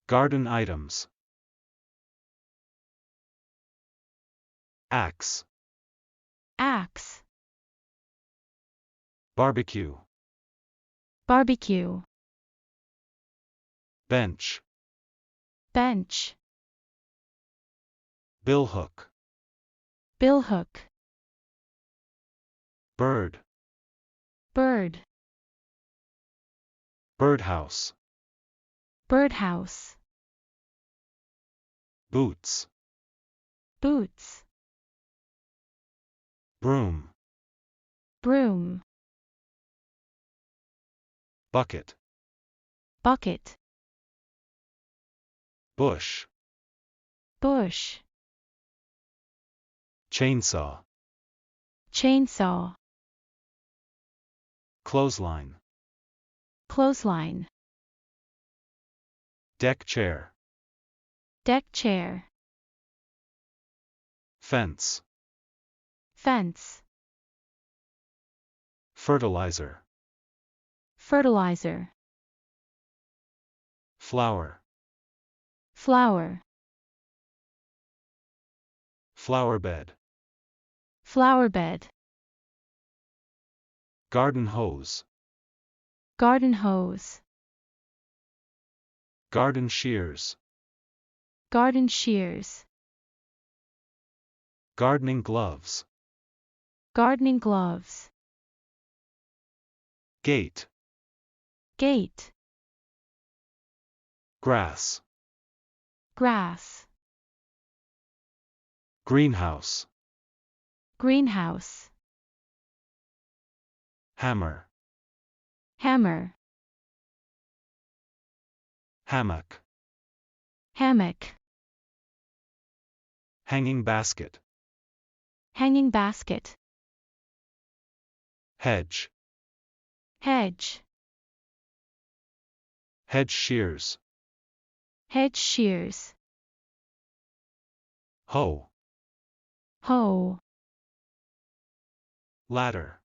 Garden items. Axe. Axe. Barbecue. Barbecue. Bench. Bench. Billhook. Billhook. Bird. Bird. Birdhouse. Birdhouse. Boots. Boots. Broom. Broom. Bucket. Bucket. Bush. Bush. Chainsaw. Chainsaw. Clothesline. Clothesline. Deck chair. Deck chair. Fence. Fence. Fertilizer. Fertilizer. Flower. Flower. Flowerbed. Flowerbed. Garden hose. Garden hose. Garden shears. Garden shears. Gardening gloves. Gardening gloves. Gate. Gate. Grass. Grass. Greenhouse. Greenhouse. Hammer. Hammer. Hammock. Hammock. Hanging basket. Hanging basket. Hedge. Hedge. Hedge shears. Hedge shears. Hoe. Hoe. Ladder.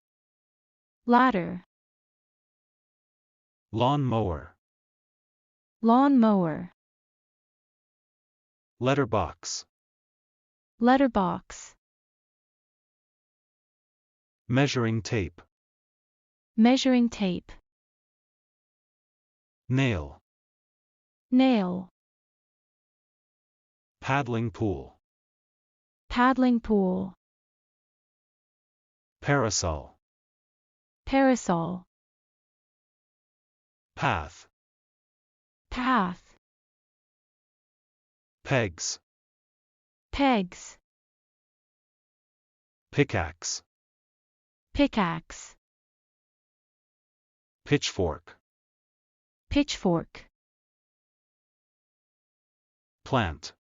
Ladder. Lawn mower. Lawn mower. Letterbox. Letterbox. Measuring tape. Measuring tape. Nail. Nail. Paddling pool. Paddling pool. Parasol. Parasol. Path. Path. Pegs. Pegs. Pickaxe. Pickaxe. Pitchfork. Pitchfork. Plant.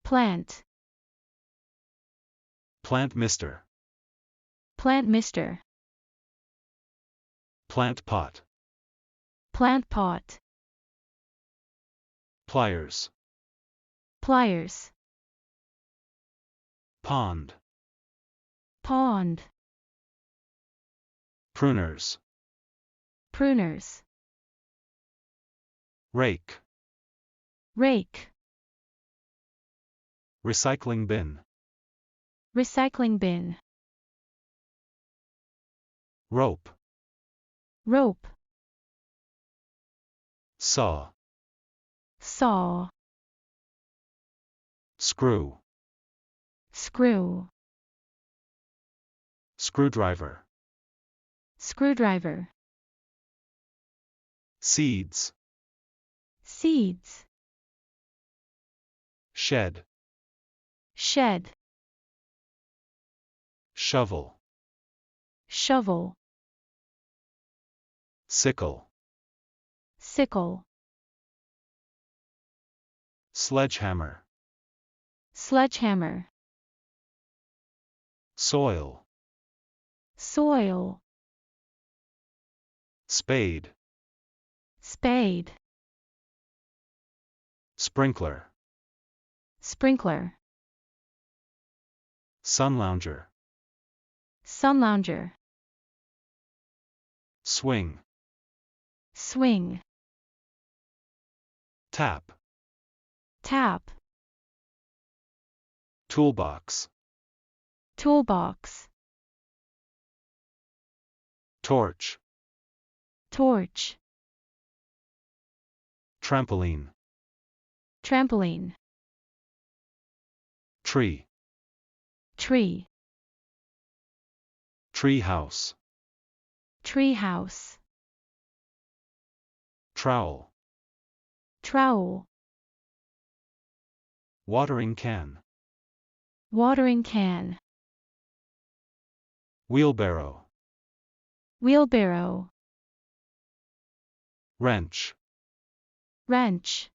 Plant. Plant mister. Plant mister. Plant pot. Plant pot. Pliers. Pliers. Pond. Pond. Pruners. Pruners. Rake. Rake. Recycling bin. Recycling bin. Rope. Rope. Saw. Saw. Screw. Screw. Screwdriver. Screwdriver. Seeds. Seeds. Shed. Shed. Shovel. Shovel. Sickle. Sickle. Sledgehammer. Sledgehammer. Soil. Soil. Spade. Spade. Sprinkler. Sprinkler. Sunlounger. Sunlounger. Swing. Swing. Tap. Tap. Toolbox. Toolbox. Torch. Torch. Trampoline. Trampoline. Tree. Tree. Tree house. Treehouse. Trowel. Trowel. Watering can. Watering can. Wheelbarrow. Wheelbarrow. Wrench. Wrench.